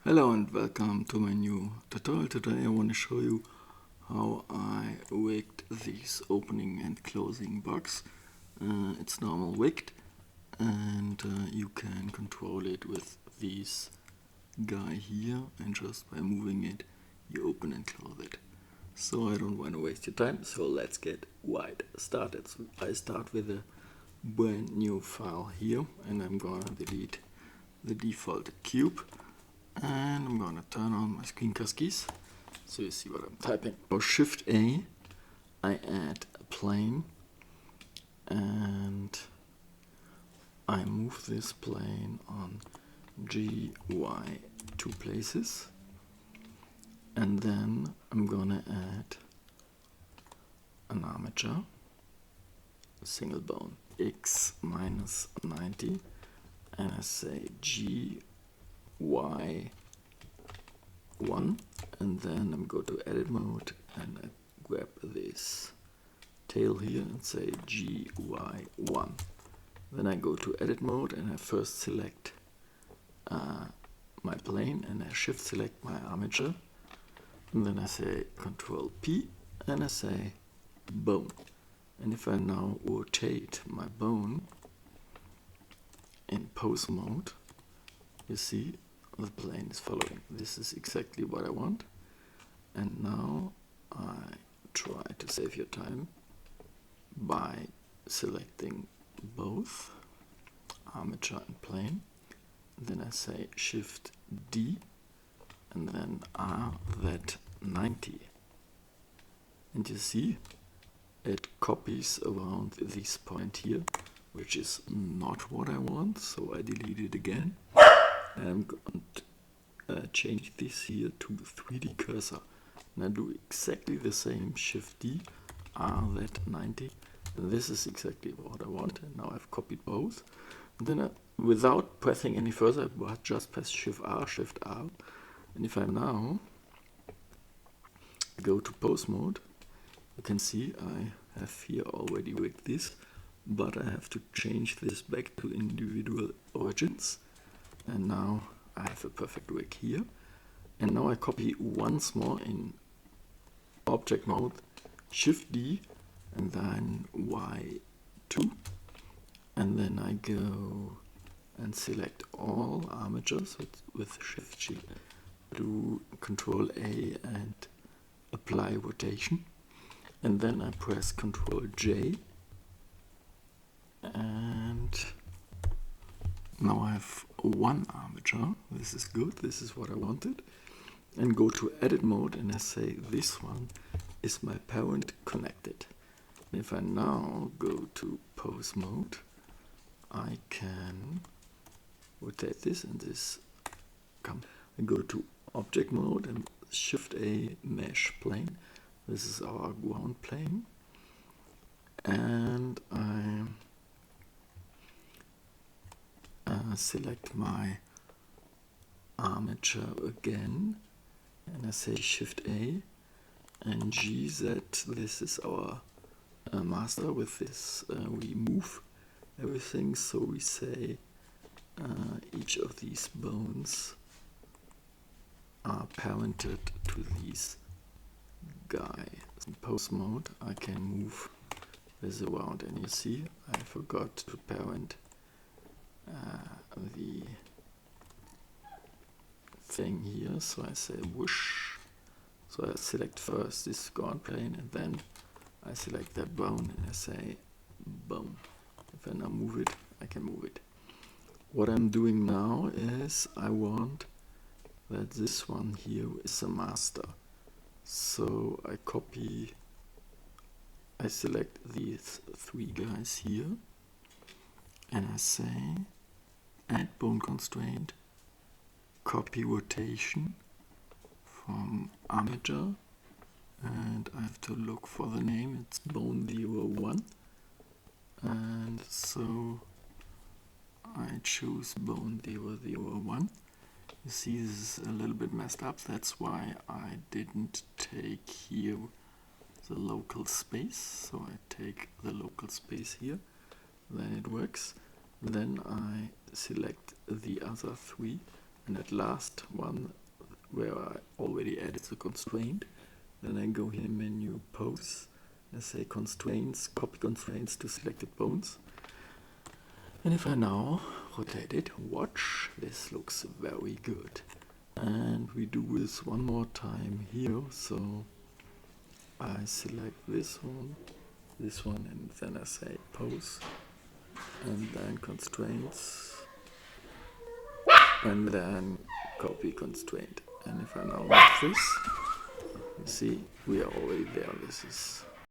Hello and welcome to my new tutorial. Today I want to show you how I wigged these opening and closing box. It's normal wigged, and you can control it with this guy here, and just by moving it you open and close it. So I don't want to waste your time, so let's get right started. So I start with a brand new file here, and I'm gonna delete the default cube. And I'm gonna turn on my screencast keys so you see what I'm typing. For Shift A, I add a plane and I move this plane on G, Y, two places. And then I'm gonna add an armature, single bone, X minus 90, and I say G, Y, 1, and then I'm go to edit mode and I grab this tail here and say GY1. Then I go to edit mode and I first select my plane and I shift select my armature, and then I say Control P and I say bone. And if I now rotate my bone in pose mode, you see the plane is following. This is exactly what I want. And now I try to save your time by selecting both armature and plane. Then I say Shift D and then R that 90. And you see it copies around this point here, which is not what I want, so I delete it again. And I'm going to change this here to 3D cursor. And I do exactly the same, Shift D, R that 90. And this is exactly what I want. And now I've copied both. And then without pressing any further, I just press Shift R. And if I now go to pose mode, you can see I have here already rigged this, but I have to change this back to individual origins. And now I have a perfect rig here. And now I copy once more in object mode, Shift D, and then Y2. And then I go and select all armatures with Shift G, do Control A and apply rotation. And then I press Control J. And now I have one armature. This is good, this is what I wanted. And go to edit mode and I say this one is my parent connected. And if I now go to pose mode, I can rotate this and this come. I go to object mode and Shift A mesh plane. This is our ground plane. And I select my armature again and I say Shift A and GZ. This is our master. With this we move everything, so we say each of these bones are parented to these guy. In pose mode I can move this around, and you see I forgot to parent the thing here, so I say whoosh. So I select first this ground plane and then I select that bone and I say bone. If I now move it, I can move it. What I'm doing now is I want that this one here is a master. So I select these three guys here and I say add bone constraint, copy rotation from armature, and I have to look for the name. It's bone 01, and so I choose bone 001. You see this is a little bit messed up, that's why I didn't take here the local space. So I take the local space here, then it works. Then I select the other three And at last one where I already added the constraint, then I go here in menu pose and say constraints, copy constraints to selected bones. And if I now rotate it, watch, this looks very good. And we do this one more time here, so I select this one, and then I say pose, and then constraints, and then copy constraint. And if I now move this, you see we are already there. This is